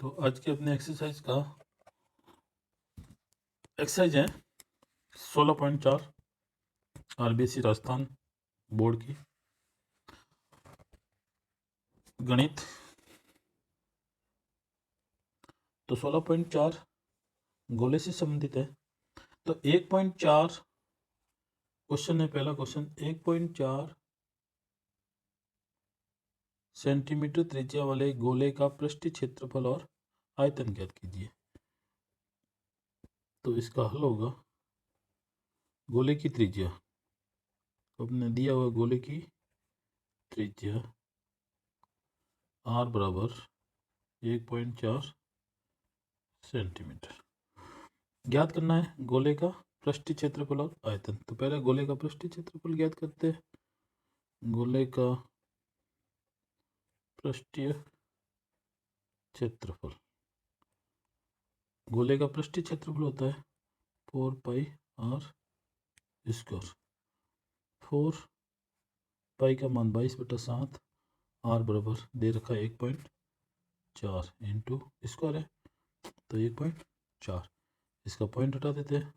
तो आज के अपने एक्सरसाइज का एक्सरसाइज है 16.4 आरबीएससी राजस्थान बोर्ड की गणित। तो 16.4 गोले से संबंधित है। तो 1.4 क्वेश्चन है। पहला क्वेश्चन 1.4 सेंटीमीटर त्रिज्या वाले गोले का पृष्ठीय क्षेत्रफल और आयतन ज्ञात कीजिए। तो इसका हल होगा गोले की त्रिज्या। अपने दिया हुआ गोले की त्रिज्या r बराबर 1.4 सेंटीमीटर। ज्ञात करना है गोले का पृष्ठीय क्षेत्रफल और आयतन। तो पहले गोले का पृष्ठीय क्षेत्रफल ज्ञात करते हैं। गोले का पृष्ठीय क्षेत्रफल, गोले का पृष्ठीय क्षेत्रफल होता है 4 पाई आर स्क्वायर। 4 पाई का मान 22/7, आर बराबर दे रखा है 1.4 इंटू स्क्वायर है तो 1.4। इसका पॉइंट हटा देते हैं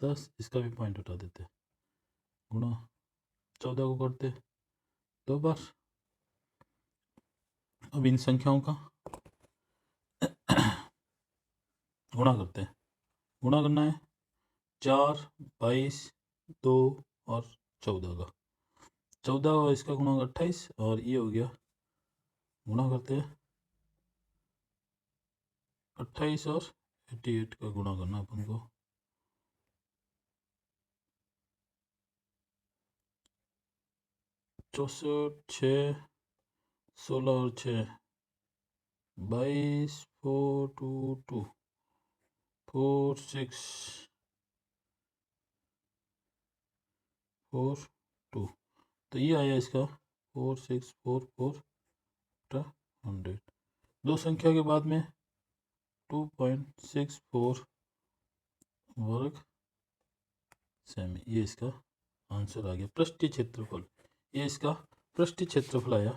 10, इसका भी पॉइंट हटा देते हैं, गुणा 14 को करते हैं 2 बार। अब इन संख्याओं का गुणा करते हैं। गुणा करना है 4, 22, 2 और 14 का। 14 और इसका गुणा 28 और ये हो गया। गुणा करते हैं 28 और 88 का गुणा करना अपन को। 64, 6, 16 और 6 22, 4, 2, 2, 4, 6, 4, 2। तो ये आया इसका 4, 6, 4, 4 100। दो संख्या के बाद में 2.64 वर्ग सेमी। ये इसका आंसर आ गया पृष्ठीय क्षेत्रफल। ये इसका पृष्ठीय क्षेत्रफल आया।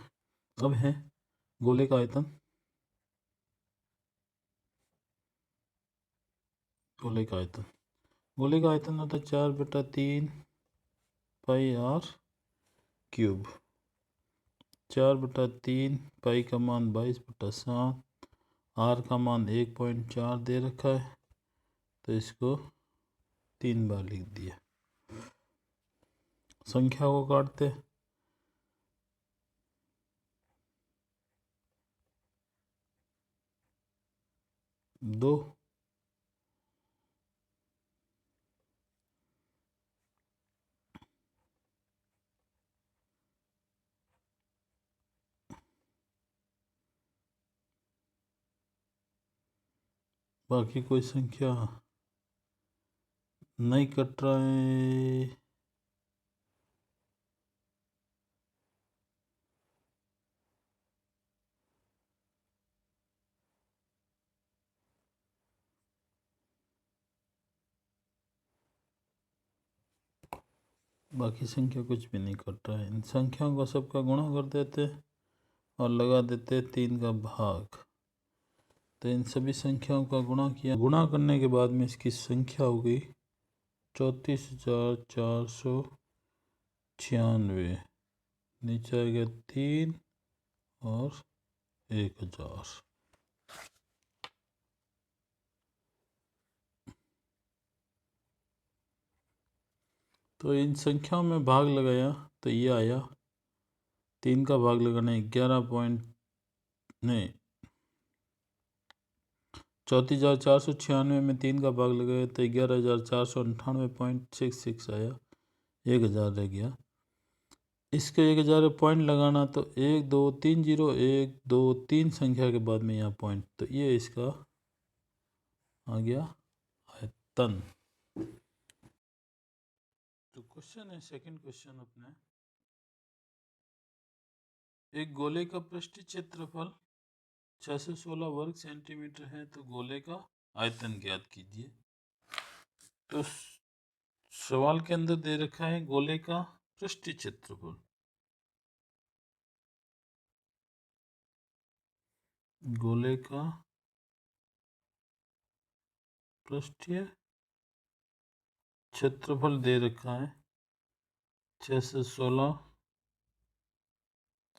अब है गोले का आयतन। गोले का आयतन, गोले का आयतन होता है 4/3 पाई आर क्यूब। 4/3 पाई का मान 22/7, आर का मान 1.4 दे रखा है तो इसको 3 बार लिख दिया। संख्या को काटते 2, बाकी कोई संख्या नहीं कट रहा है। बाकी संख्या कुछ भी नहीं कट रहा है। इन संख्याओं को सबका गुणा कर देते और लगा देते 3 का भाग। तो इन सभी संख्याओं का गुणा किया। गुणा करने के बाद में इसकी संख्या हो गई 34,496। नीचे आ गया 3 और 1000। तो इन संख्याओं में भाग लगाया तो ये आया। 3 का भाग लगाना 34,496 में 3 का भाग लगाया तो 11,498.66 आया। 1000 रह गया। इसके 1000 पॉइंट लगाना तो 1 2 3 0 1 2 3 संख्या के बाद में यहाँ पॉइंट, तो ये इसका आ गया आयतन। तो क्वेश्चन है सेकंड क्वेश्चन अपने, एक गोले का पृष्ठीय क्षेत्रफल 616 वर्ग सेंटीमीटर है तो गोले का आयतन ज्ञात कीजिए। तो सवाल के अंदर दे रखा है गोले का पृष्ठीय क्षेत्रफल। गोले का पृष्ठीय क्षेत्रफल दे रखा है 616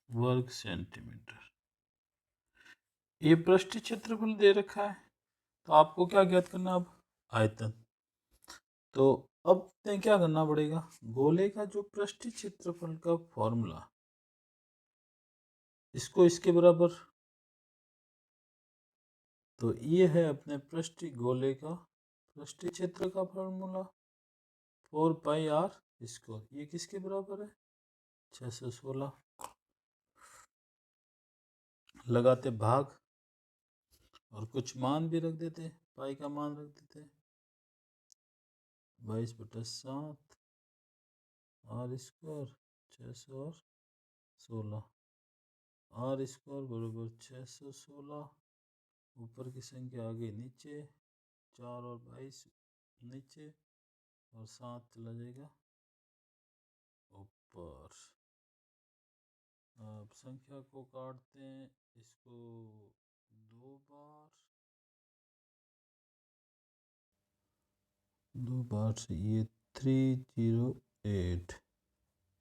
वर्ग सेंटीमीटर। ये पृष्ठीय क्षेत्रफल दे रखा है, तो आपको क्या ज्ञात करना, अब आयतन। तो अब क्या करना पड़ेगा, गोले का जो पृष्ठीय क्षेत्रफल का फॉर्मूला, इसको इसके बराबर, तो ये है अपने पृष्ठीय गोले का पृष्ठीय क्षेत्र का फॉर्मूला 4πr²। ये किसके बराबर है, 616। लगाते भाग और कुछ मान भी रख देते, पाई का मान रख देते 22/7 r² 616 r² बराबर 616। ऊपर की संख्या आगे नीचे, 4 और 22 नीचे और 7 चला जाएगा ऊपर। अब संख्या को काटते हैं, इसको 2 बार से, ये 308,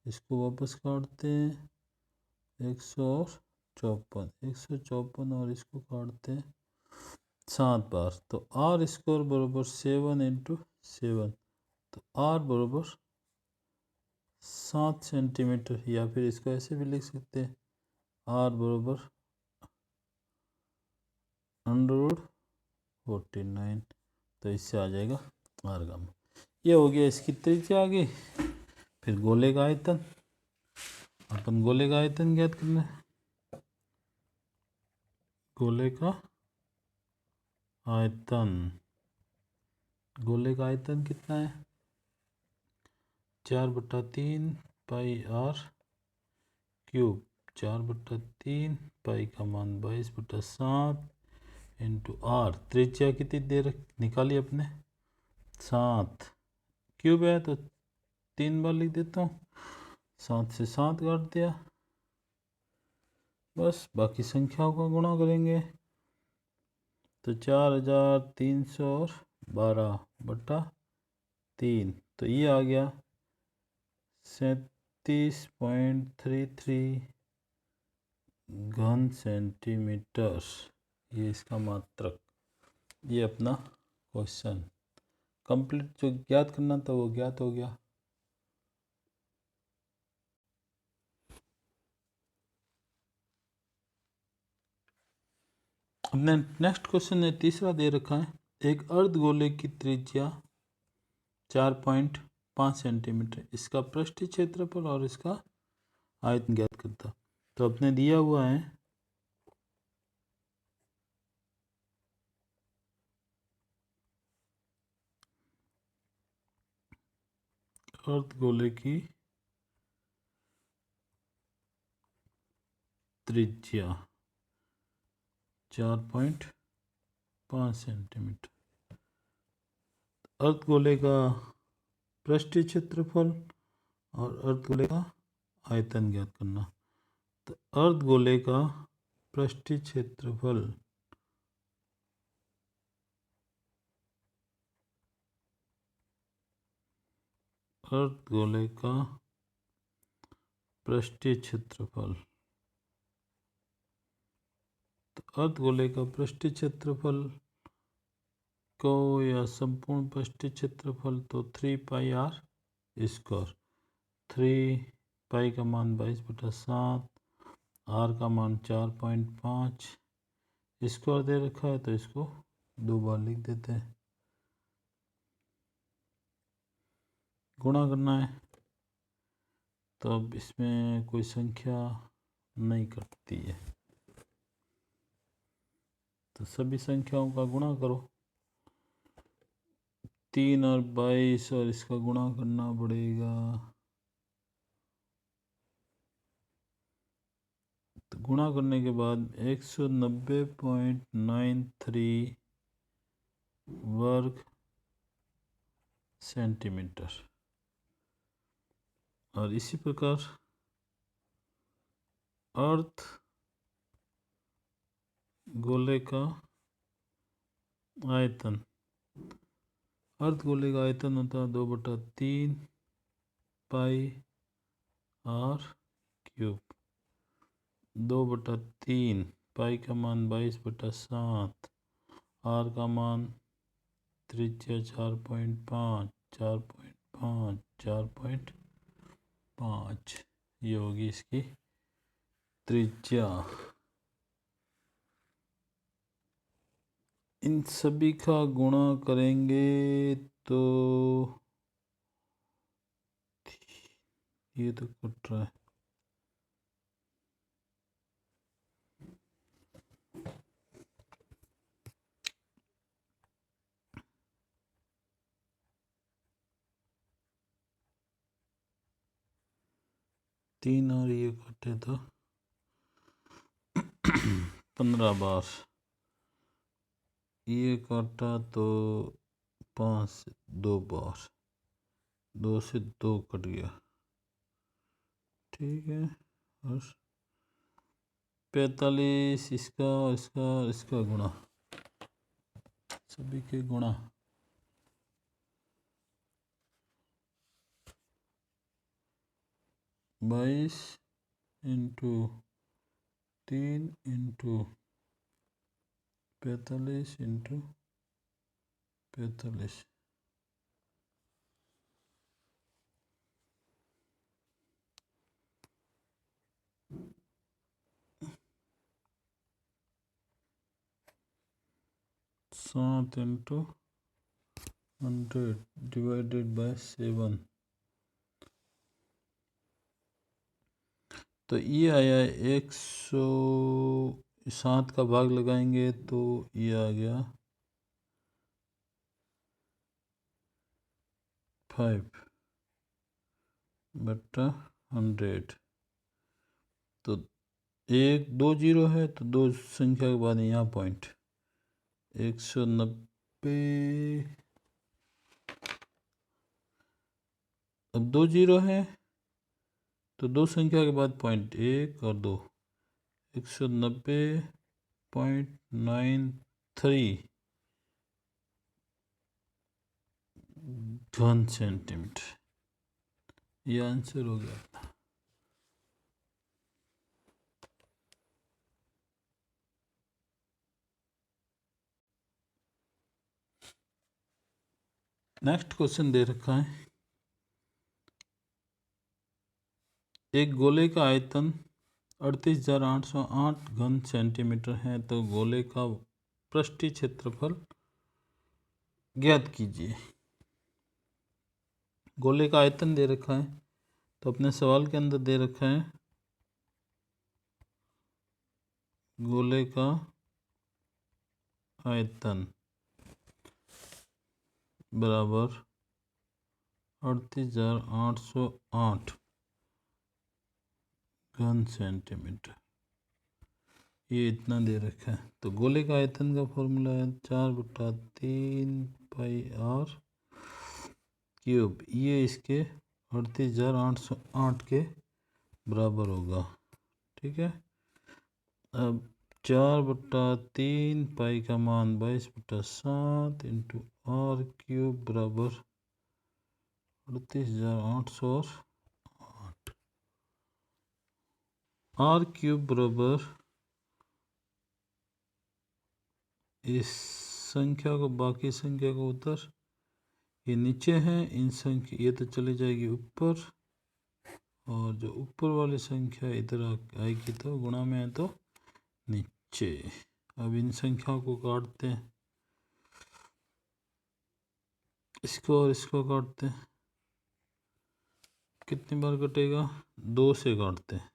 इसको वापस काटते हैं 154 और इसको काटते हैं 7 बार। तो r² बराबर 7 × 7, तो r बराबर 7 सेंटीमीटर, या फिर इसको ऐसे भी लिख सकते हैं r बराबर √49। तो इससे आ जाएगा r²। ये हो गया इसकी त्रिज्या आ गई। फिर गोले का आयतन, अपन गोले का आयतन ज्ञात करना है। गोले का आयतन, गोले का आयतन कितना है, 4/3 πr³ 4/3 पाई का मान 22/7 इंटू r। त्रिज्या कितनी देर निकाली अपने, 7, क्यूब है तो 3 बार लिख देता हूँ, 7 से 7 काट दिया, बस बाकी संख्याओं का गुणा करेंगे तो 4312/3, तो ये आ गया 37.33 घन सेंटीमीटर, ये इसका मात्रक। ये अपना क्वेश्चन कंप्लीट, जो ज्ञात करना था वो ज्ञात हो गया। हमने नेक्स्ट क्वेश्चन है, तीसरा दे रखा है, एक अर्धगोले की त्रिज्या 4.5 सेंटीमीटर, इसका पृष्ठीय क्षेत्रफल और इसका आयतन ज्ञात करता। तो अपने दिया हुआ है अर्धगोले की त्रिज्या 4.5 सेंटीमीटर, अर्धगोले का पृष्ठीय क्षेत्रफल और अर्धगोले का आयतन ज्ञात करना। तो अर्धगोले का पृष्ठीय क्षेत्रफल अर्धगोले का पृष्ठीय क्षेत्रफल, तो अर्धगोले का पृष्ठीय क्षेत्रफल को या संपूर्ण पृष्ठीय क्षेत्रफल तो 3πr²। 3 पाई का मान 22/7, r का मान 4.5 स्क्वायर दे रखा है, तो इसको 2 बार लिख देते हैं। गुणा करना है, तो अब इसमें कोई संख्या नहीं कटती है, तो सभी संख्याओं का गुणा करो, 3 और 22 और इसका गुणा करना पड़ेगा, तो गुणा करने के बाद 190.93 वर्ग सेंटीमीटर। और इसी प्रकार गोले का आयतन, अर्धगोले का आयतन होता है 2/3 पाई आर क्यूब। 2/3 पाई का मान 22/7, आर का मान त्रिज्या 4.5, 4.5, 4.5 ये होगी इसकी त्रिज्या। इन सभी का गुणा करेंगे तो ये तो कट रहा है, तीन और ये कटे तो 15 बार, ये काटा तो 5 से 2 बार, 2 से 2 कट गया, ठीक है। और 45 इसका इसका इसका गुणा, सभी के गुणा, 22 इंटू 3 इंटू 45 इंटू 45, सात इंटू 100 डिवाइडेड बाय 7, तो ये आया 107 का भाग लगाएंगे तो ये आ गया 5/100। तो 1 2 0 है तो 2 संख्या के बाद यहाँ पॉइंट 190, अब 2 0 है तो 2 संख्या के बाद पॉइंट 1 और 2, 190.93 घन सेंटीमीटर, ये आंसर हो गया। नेक्स्ट क्वेश्चन दे रखा है, एक गोले का आयतन 38,808 घन सेंटीमीटर है, तो गोले का पृष्ठीय क्षेत्रफल ज्ञात कीजिए। गोले का आयतन दे रखा है, तो अपने सवाल के अंदर दे रखा है गोले का आयतन बराबर 38,808 घन सेंटीमीटर, ये इतना दे रखा है। तो गोले का आयतन का फॉर्मूला है 4/3 पाई आर क्यूब, ये इसके 38,808 के बराबर होगा, ठीक है। अब 4/3 पाई का मान 22/7 इंटू आर क्यूब बराबर 38,808, आर क्यूब बराबर इस संख्या को बाकी संख्या को उधर, ये नीचे है, इन संख्या ये तो चली जाएगी ऊपर, और जो ऊपर वाली संख्या इधर आएगी तो गुणा में है तो नीचे। अब इन संख्याओं को काटते हैं, इसको और इसको काटते हैं, कितनी बार कटेगा, 2 से काटते हैं,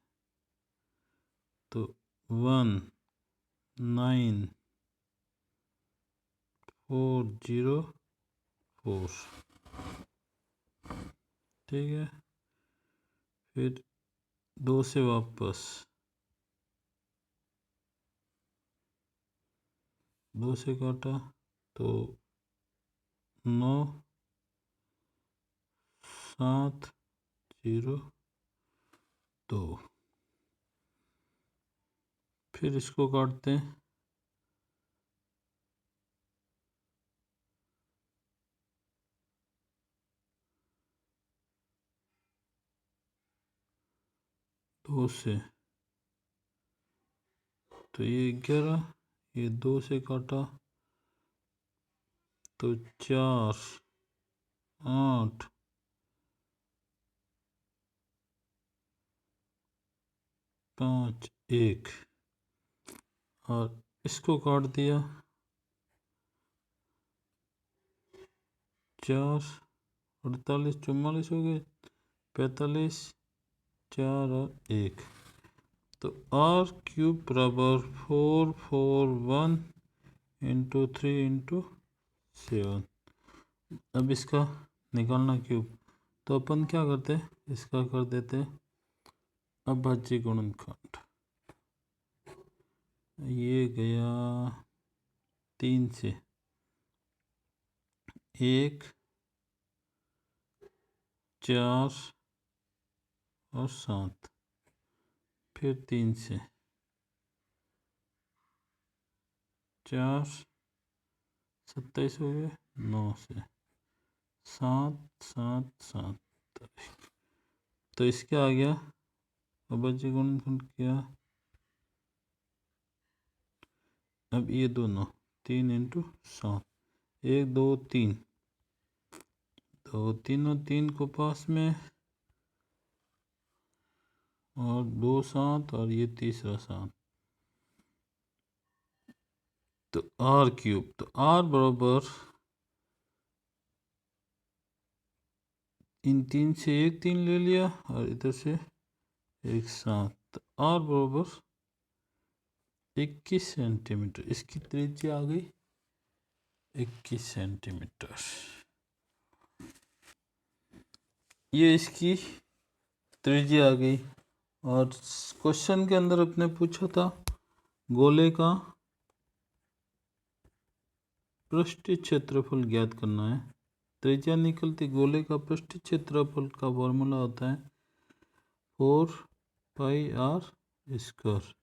तो 19,404, ठीक है। फिर 2 से वापस 2 से काटा तो 9,702, फिर इसको काटते हैं 2 से, तो ये 11, ये 2 से काटा तो 4, 8, 5, 1 और इसको काट दिया 4, 48, 44 हो गए, 45, 4 और 1, तो आर क्यूब बराबर 441 इंटू 3 इंटू 7। अब इसका निकालना क्यूब, तो अपन क्या करते, इसका कर देते अभाज्य गुणनखंड। ये गया 3 से, 1, 4 और 7, फिर 3 से 4, 27 हो गए, 9 से 7, 7, 7, तो इसके आ गया अभाज्य गुणनखंड क्या। अब ये दोनों 3 इंटू 7, 1, 2, 3, तो तीनों 3 को पास में और 2 7 और ये तीसरा 7, तो आर क्यूब, तो आर बराबर इन 3 से एक 3 ले लिया और इधर से एक 7, तो आर बराबर 21 सेंटीमीटर, इसकी त्रिज्या आ गई 21 सेंटीमीटर। ये इसकी त्रिज्या आ गई। और क्वेश्चन के अंदर अपने पूछा था गोले का पृष्ठीय क्षेत्रफल ज्ञात करना है। त्रिज्या निकलती गोले का पृष्ठीय क्षेत्रफल का फॉर्मूला होता है 4πr²।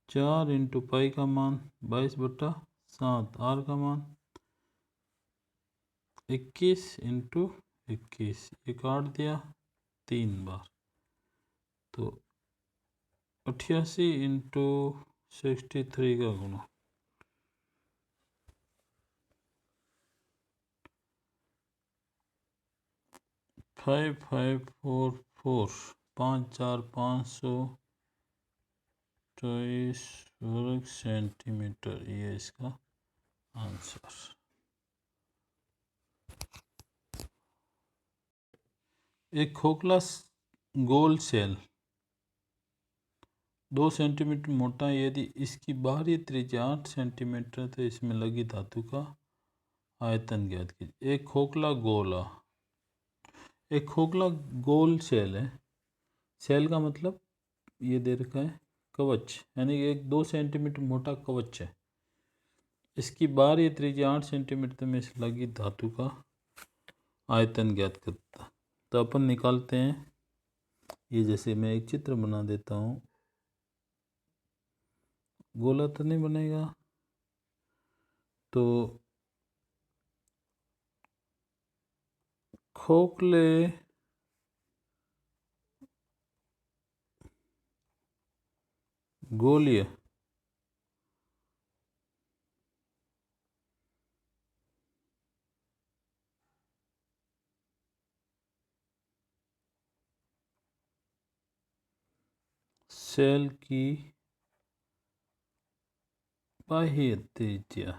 4 इंटू पाई का मान 22/7, आर का मान 21 इंटू 21, ये काट दिया 3 बार, तो 88 इंटू 63 का गुणा, 5544, 5 4 524 वर्ग सेंटीमीटर, ये इसका आंसर। एक खोखला गोल सेल 2 सेंटीमीटर मोटा है, यदि इसकी बाहरी त्रिज्या 8 सेंटीमीटर, तो इसमें लगी धातु का आयतन ज्ञात कीजिए। एक खोखला गोल सेल है। सेल का मतलब ये दे रखा है कवच, यानी एक 2 सेंटीमीटर मोटा कवच है, इसकी बाहरी त्रिज्या 8 सेंटीमीटर में इस लगी धातु का आयतन ज्ञात करता। तो अपन निकालते हैं, ये जैसे मैं एक चित्र बना देता हूँ, गोला तो नहीं बनेगा, तो खोखले गोलीय सेल की बाह्य त्रिज्या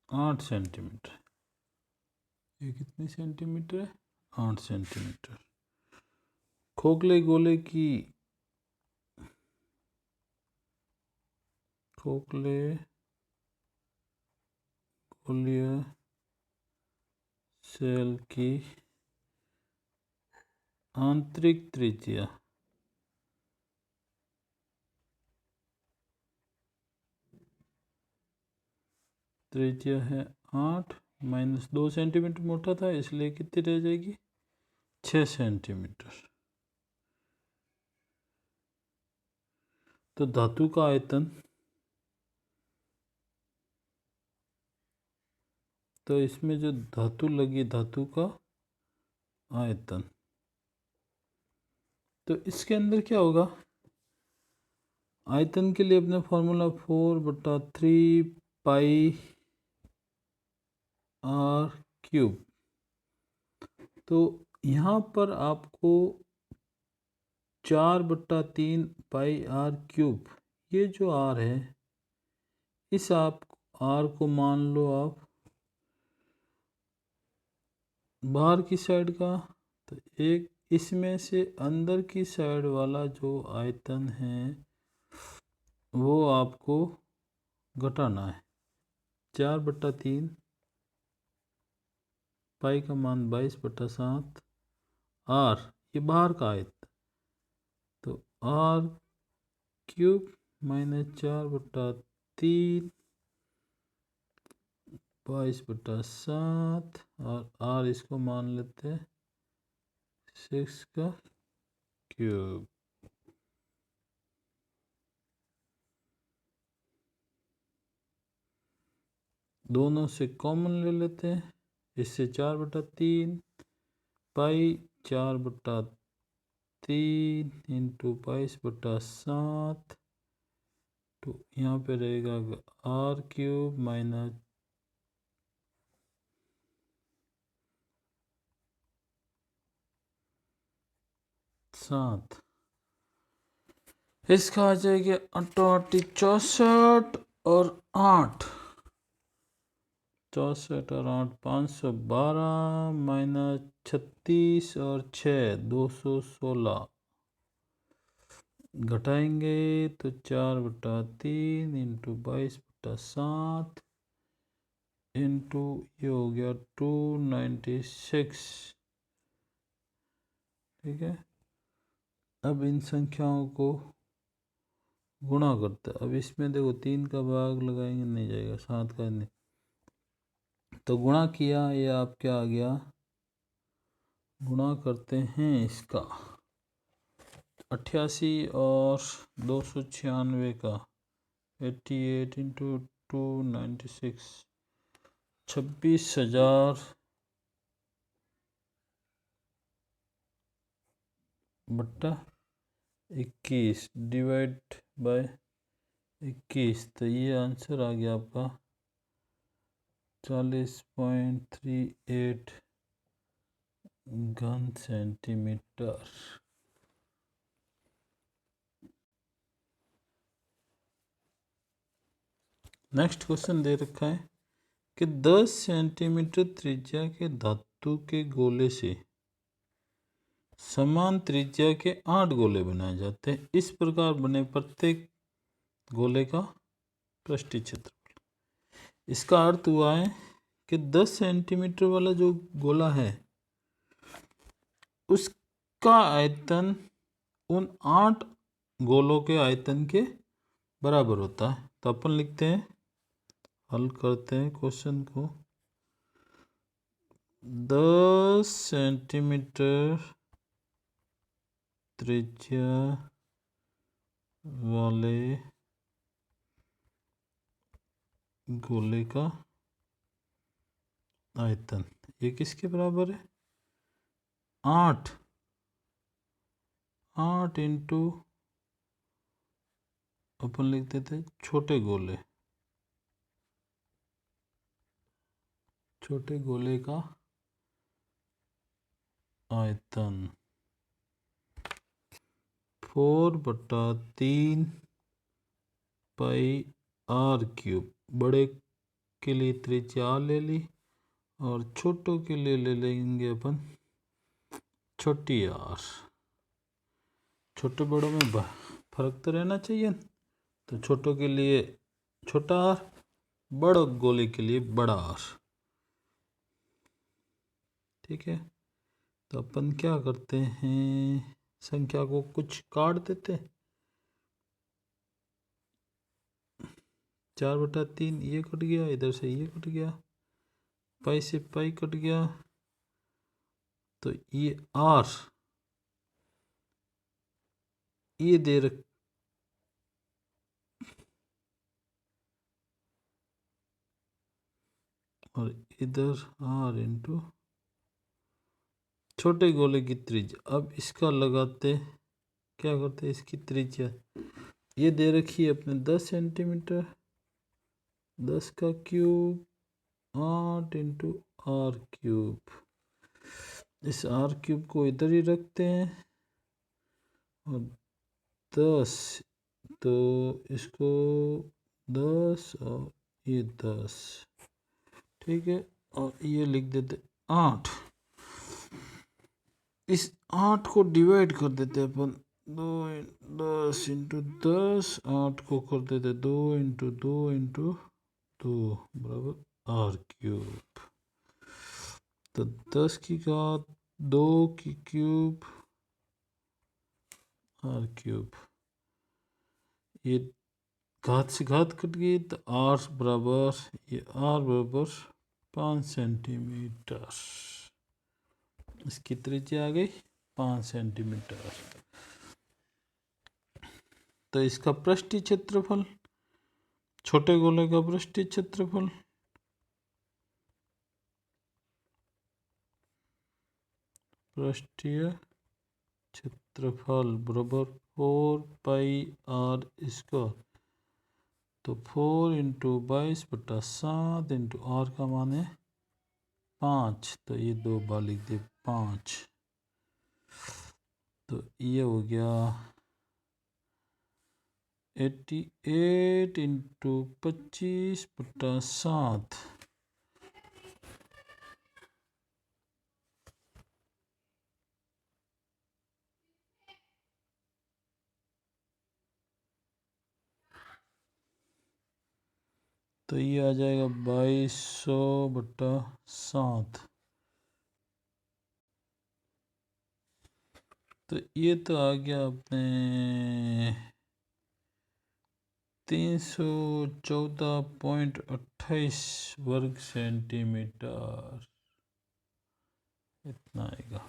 8 सेंटीमीटर। ये कितने सेंटीमीटर है? 8 सेंटीमीटर। खोखले गोले की गोलीय सेल की आंतरिक त्रिज्या है 8 माइनस 2 सेंटीमीटर मोटा था, इसलिए कितनी रह जाएगी 6 सेंटीमीटर। तो धातु का आयतन, तो इसमें जो धातु लगी, धातु का आयतन। तो इसके अंदर क्या होगा, आयतन के लिए अपने फॉर्मूला 4/3 पाई r क्यूब। तो यहाँ पर आपको 4/3 पाई r क्यूब, ये जो r है, इस आप r को मान लो आप बाहर की साइड का। तो एक इसमें से अंदर की साइड वाला जो आयतन है वो आपको घटाना है। 4/3 पाई का मान 22/7 r, ये बाहर का आयत, तो r क्यूब माइनस 4/3 22/7 और r इसको मान लेते हैं 6 का क्यूब। दोनों से कॉमन ले लेते हैं, इससे 4/3 पाई 4/3 इंटू 22/7, तो यहाँ पे रहेगा r क्यूब माइनस 7, इसका आ जाएगा 88 64 और 8, 64 और 8 512 माइनस 36 और 6 216, घटाएंगे तो 4/3 इंटू 22/7 इंटू ये हो गया 296। ठीक है, अब इन संख्याओं को गुणा करते हैं। अब इसमें देखो 3 का भाग लगाएंगे, नहीं जाएगा, 7 का नहीं, तो गुणा किया, ये आप क्या आ गया, गुणा करते हैं इसका 88 और 296 का, 88 इंटू 296, 26,000/21 डिवाइड बाय 21, तो ये आंसर आ गया आपका 40.38 घन सेंटीमीटर। नेक्स्ट क्वेश्चन दे रखा है कि 10 सेंटीमीटर त्रिज्या के धातु के गोले से समान त्रिज्या के 8 गोले बनाए जाते हैं। इस प्रकार बने प्रत्येक गोले का पृष्ठीय क्षेत्रफल। इसका अर्थ हुआ है कि 10 सेंटीमीटर वाला जो गोला है उसका आयतन उन 8 गोलों के आयतन के बराबर होता है। तो अपन लिखते हैं, हल करते हैं क्वेश्चन को। 10 सेंटीमीटर त्रिज्या वाले गोले का आयतन ये किसके बराबर है, 8 इंटू अपन लिखते थे छोटे गोले का आयतन 4/3 पाई r क्यूब। बड़े के लिए त्रिज्या ले ली और छोटों के लिए ले लेंगे अपन छोटी r। छोटे बड़ों में फर्क तो रहना चाहिए, तो छोटों के लिए छोटा r, बड़ा गोले के लिए बड़ा r। ठीक है, तो अपन क्या करते हैं, संख्या को कुछ काट देते हैं। 4/3 ये कट गया, इधर से ये कट गया, पाई से पाई कट गया, तो ये r ये दे रख और इधर r इंटू छोटे गोले की त्रिज्या। अब इसका लगाते, क्या करते, इसकी त्रिज्या ये दे रखी है अपने 10 सेंटीमीटर, 10 का क्यूब 8 इंटू आर क्यूब। इस आर क्यूब को इधर ही रखते हैं और 10, तो इसको 10 और ये 10, ठीक है, और ये लिख देते 8। इस 8 को डिवाइड कर देते अपन, 10 इंटू 10, 8 को कर देते 2 इंटू 2 इंटू 2 बराबर आर क्यूब। तो 10 की घात 2 की क्यूब आर क्यूब, ये घात से घात कट गई तो आर बराबर, ये आर बराबर 5 सेंटीमीटर। इसकी त्रिज्या आ गई 5 सेंटीमीटर। तो इसका पृष्ठीय क्षेत्रफल, छोटे गोले का पृष्ठीय क्षेत्रफल बराबर 4 पाई आर स्क्वायर। तो 4 इंटू 22/7 इंटू आर का मान है 5, तो ये 2 बार लिख दे 5। तो ये हो गया 88 इंटू 25/7। तो ये आ जाएगा 2200/7। तो ये तो आ गया अपने 314.28 वर्ग सेंटीमीटर, इतना आएगा।